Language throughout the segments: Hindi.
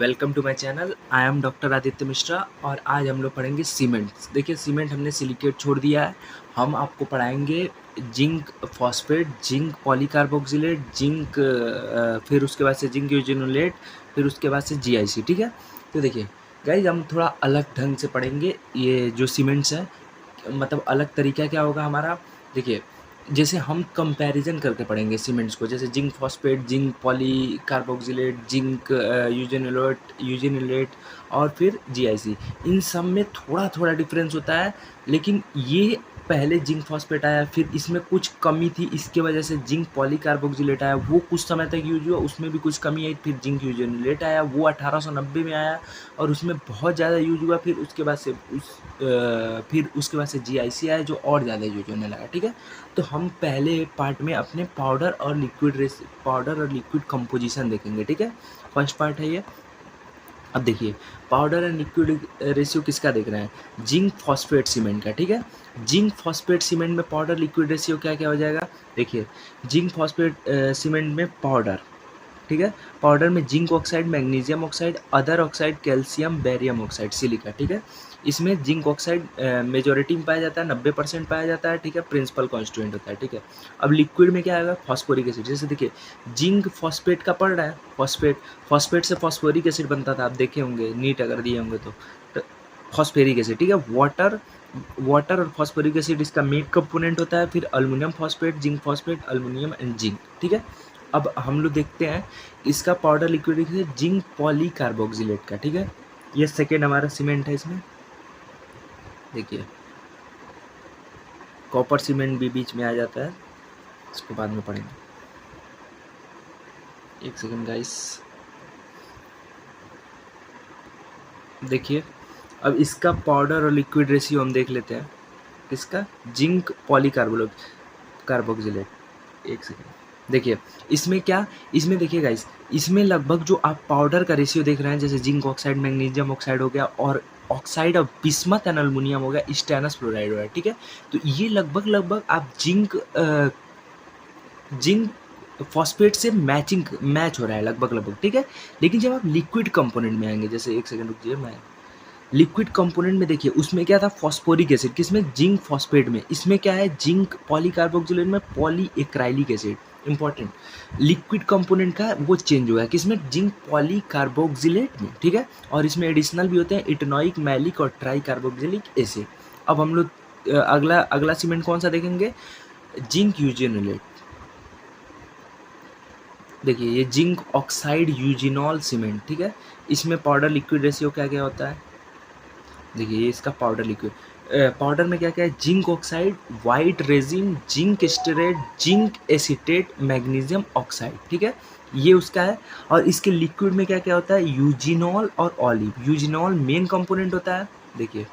Welcome to my channel. I am doctor Aditya Mishra और आज हम लोग पढ़ेंगे सीमेंट। देखिए सीमेंट हमने सिलिकेट छोड़ दिया है। हम आपको पढ़ाएंगे जिंक फॉस्फेट, जिंक पॉलीकार्बोक्सिलेट, जिंक फिर उसके बाद से जिंक यूजिनोलेट, फिर उसके बाद से जीआईसी। ठीक है, तो देखिए गाइज हम थोड़ा अलग ढंग से पढ़ेंगे ये जो सीमेंट्स है। मतलब अलग तरीका क्या होगा हमारा, देखिए जैसे हम कंपैरिजन करके पढ़ेंगे सीमेंट्स को, जैसे zinc phosphate, zinc poly carboxylate, zinc eugenolate और फिर जीआईसी। इन सब में थोड़ा थोड़ा डिफरेंस होता है, लेकिन ये पहले जिंक फॉस्फेट आया, फिर इसमें कुछ कमी थी, इसके वजह से जिंक पॉलीकार्बोक्सिलेट आया, वो कुछ समय तक यूज हुआ, उसमें भी कुछ कमी आई, फिर जिंक यूजिनोलेट आया, वो 1890 में आया और उसमें बहुत ज़्यादा यूज हुआ। फिर उसके बाद से फिर उसके बाद से जीआईसी आया जो और ज़्यादा यूज होने लगा। ठीक है, तो हम पहले पार्ट में अपने पाउडर और लिक्विड कंपोजिशन देखेंगे। ठीक है, फर्स्ट पार्ट है ये। अब देखिए पाउडर एंड लिक्विड रेशियो किसका देख रहे हैं, जिंक फॉस्फेट सीमेंट का। ठीक है, जिंक फॉस्फेट सीमेंट में पाउडर लिक्विड रेशियो क्या क्या हो जाएगा। देखिए जिंक फॉस्फेट सीमेंट में पाउडर, ठीक है, पाउडर में zinc oxide, magnesium oxide, other oxide, calcium, barium oxide, silica. ठीक है, इसमें जिंक ऑक्साइड मेजोरिटी में पाया जाता है, 90% पाया जाता है। ठीक है, प्रिंसिपल कॉन्स्टिट्यूएंट होता है। ठीक है, अब लिक्विड में क्या आएगा, फॉस्फोरिक एसिड। जैसे देखिए जिंक फॉस्फेट का पड़ रहा है, फॉस्फेट से फॉस्फोरिक एसिड बनता था, आप देखे होंगे नीट अगर दिए होंगे तो फॉस्फेरिक एसिड। ठीक है, वाटर और फॉस्फोरिक एसिड इसका मेन कंपोनेंट होता है। फिर aluminium phosphate, zinc phosphate, aluminium and zinc. ठीक है, अब हम लोग देखते हैं इसका पाउडर लिक्विड है जिंक पॉलीकार्बोक्सिलेट का। ठीक है, ये सेकेंड हमारा सीमेंट है। इसमें देखिए कॉपर सीमेंट भी बीच में आ जाता है, इसको बाद में पढ़ेंगे। एक सेकेंड गाइस, देखिए अब इसका पाउडर और लिक्विड रेशियो हम देख लेते हैं। इसका जिंक कार्बोक्सिलेट, एक सेकेंड। देखिए इसमें क्या, इसमें देखिए गाइस, इसमें लगभग जो आप पाउडर का रेशियो देख रहे हैं, जैसे जिंक ऑक्साइड, मैग्नीशियम ऑक्साइड हो गया और oxide of bismuth and aluminium हो गया, स्टेनस फ्लोराइड हो गया। ठीक है, तो ये लगभग आप जिंक फॉस्फेट से मैच हो रहा है लगभग। ठीक है, लेकिन जब आप लिक्विड कंपोनेंट में आएंगे, जैसे एक सेकंड रुकिए, मैं लिक्विड कंपोनेंट में देखिए उसमें क्या था, फॉस्फोरिक एसिड, किसमें, जिंक फॉस्फेट में। इसमें क्या है, जिंक पॉलीकार्बोक्सिलेट में पॉलीएक्राइलिक एसिड। इंपॉर्टेंट, लिक्विड कंपोनेंट का वो चेंज हुआ है किसमें, जिंक पॉलीकार्बोक्सिलेट में। ठीक है, और इसमें एडिशनल भी होते हैं इथेनॉइक, मैलिक और ट्राई कार्बोक्सिलिक एसिड। अब हम लोग अगला सीमेंट कौन सा देखेंगे, जिंक यूजिनोलेट। देखिए ये जिंक ऑक्साइड यूजिनॉल सीमेंट। ठीक है, इसमें पाउडर लिक्विड रेशियो क्या क्या होता है, देखिए ये इसका पाउडर लिक्विड, पाउडर में क्या क्या है, zinc oxide, white resin, zinc stearate, zinc acetate, magnesium oxide. ठीक है, ये उसका है। और इसके लिक्विड में क्या क्या होता है, यूजिनॉल और ऑलिव। यूजिनॉल मेन कंपोनेंट होता है, देखिए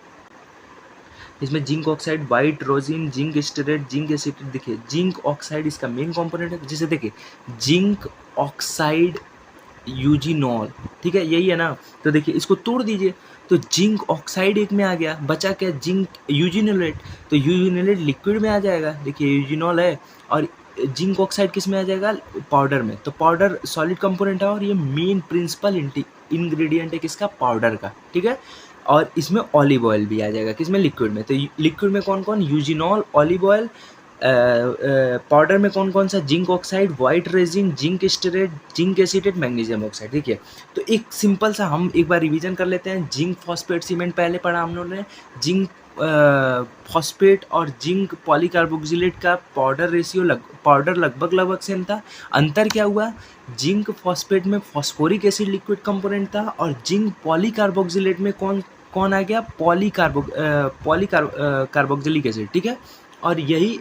इसमें zinc oxide, white rosin, zinc stearate, zinc acetate. देखिए जिंक ऑक्साइड इसका मेन कंपोनेंट है। जैसे देखिए जिंक ऑक्साइड यूजिनॉल, ठीक है यही है ना, तो देखिए इसको तोड़ दीजिए तो जिंक ऑक्साइड एक में आ गया, बचा क्या, जिंक यूजिनोलेट, तो यूजिनोलेट लिक्विड में आ जाएगा। देखिए यूजिनॉल है और जिंक ऑक्साइड किस में आ जाएगा, पाउडर में। तो पाउडर सॉलिड कंपोनेंट है और ये मेन प्रिंसिपल इंग्रेडिएंट है किसका, पाउडर का। ठीक है, और इसमें ऑलिव ऑयल भी आ जाएगा किसमें, लिक्विड में। तो लिक्विड में कौन कौन, यूजिनॉल, ऑलिव ऑयल। पाउडर में कौन कौन सा, zinc oxide, white resin, zinc stearate, zinc acetate, magnesium oxide. ठीक है, तो एक सिंपल सा हम एक बार रिवीजन कर लेते हैं। जिंक फॉस्फेट सीमेंट पहले पढ़ा हम लोगों ने, जिंक फॉस्फेट और जिंक पॉलीकार्बोक्सिलेट का पाउडर रेशियो पाउडर लगभग सेम था। अंतर क्या हुआ, जिंक फॉस्फेट में फॉस्फोरिक एसिड लिक्विड कंपोनेंट था और जिंक पॉलीकार्बोक्सिलेट में कौन आ गया, कार्बोक्सिलिक एसिड। ठीक है, और यही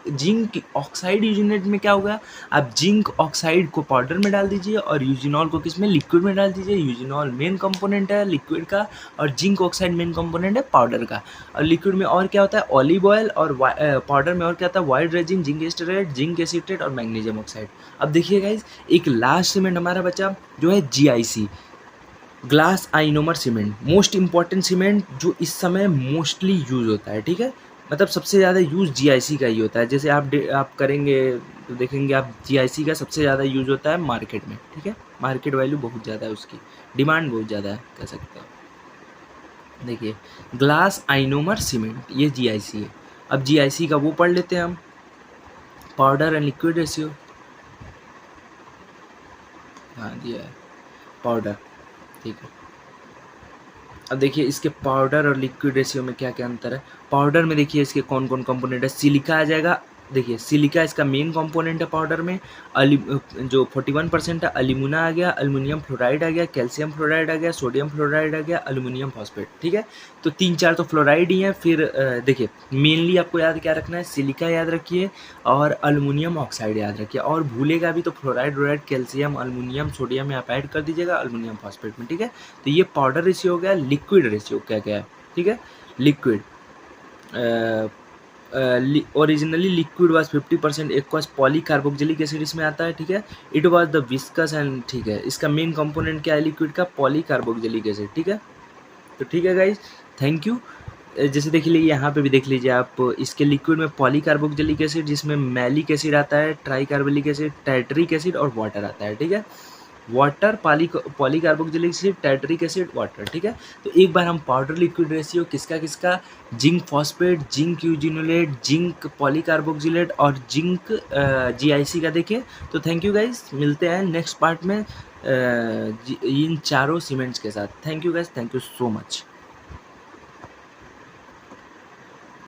जिंक ऑक्साइड यूजिनेट में क्या होगा, आप जिंक ऑक्साइड को पाउडर में डाल दीजिए और यूजिनॉल को किस में, लिक्विड में डाल दीजिए। यूजिनॉल मेन कंपोनेंट है लिक्विड का और जिंक ऑक्साइड मेन कंपोनेंट है पाउडर का। और लिक्विड में और क्या होता है, ऑलिव ऑयल, और पाउडर में और क्या होता है, white resin, zinc stearate, zinc acetate और मैग्नीशियम ऑक्साइड। अब देखिए गाइज, एक लास्ट सीमेंट हमारा बचा जो है GIC, glass ionomer cement, most important cement जो इस समय मोस्टली यूज होता है। ठीक है, मतलब सबसे ज़्यादा यूज़ जीआईसी का ही होता है। जैसे आप करेंगे तो देखेंगे आप जीआईसी का सबसे ज़्यादा यूज़ होता है मार्केट में, ठीक है? मार्केट वैल्यू बहुत ज़्यादा है उसकी, डिमांड बहुत ज़्यादा है कह सकते हैं। देखिए ग्लास आइनोमर सीमेंट ये जीआईसी है। अब जीआईसी का वो पढ़ लेते हैं हम, पाउडर एंड लिक्विड रेशियो। हाँ दिया है पाउडर, ठीक है। अब देखिए इसके पाउडर और लिक्विड रेशियो में क्या क्या अंतर है। पाउडर में देखिए इसके कौन कौन कंपोनेंट है। सिलिका आ जाएगा, देखिए सिलिका इसका मेन कंपोनेंट है पाउडर में। जो 41% है अल्यूमिना आ गया, अल्युमिनियम फ्लोराइड आ गया, कैल्शियम फ्लोराइड आ गया, सोडियम फ्लोराइड आ गया, अल्यूमिनियम फॉस्फेट, ठीक है। तो 3-4 तो फ्लोराइड ही हैं। फिर देखिए मेनली आपको याद क्या रखना है, सिलिका याद रखिए और अल्युमिनियम ऑक्साइड याद रखिए, और भूलेगा भी तो फ्लोराइड व्लोराइड कैल्शियम अल्युमिनियम सोडियम में आप ऐड कर दीजिएगा अल्युमिनियम फॉस्फेट में, ठीक है। तो ये पाउडर रेशियो हो गया। लिक्विड रेशियो क्या क्या है, ठीक है। Liquid originally liquid was 50% aqueous polycarboxylic acid इसमें आता है, ठीक है। It was the viscous end, ठीक है। इसका मेन कंपोनेंट क्या है लिक्विड का, पॉलीकार्बोक्सिलिक एसिड, ठीक है। तो ठीक है गाइज, थैंक यू। जैसे देख लीजिए यहाँ पे भी देख लीजिए आप, इसके लिक्विड में पॉलीकार्बोक्सिलिक एसिड जिसमें मैलिक एसिड आता है, ट्राइकार्बोलिक एसिड, टाइट्रिक एसिड और वाटर आता है, ठीक है। वाटर, पॉलीकार्बोक्सिलिक एसिड, टाइट्रिक एसिड, वाटर, ठीक है। तो एक बार हम पाउडर लिक्विड रेशियो किसका किसका, जिंक फॉस्फेट, जिंक यूजिनोलेट, जिंक पॉलीकार्बोक्सिलेट और जिंक जीआईसी का देखें। तो थैंक यू गाइज, मिलते हैं नेक्स्ट पार्ट में इन चारों सीमेंट्स के साथ। Thank you guys, thank you so much.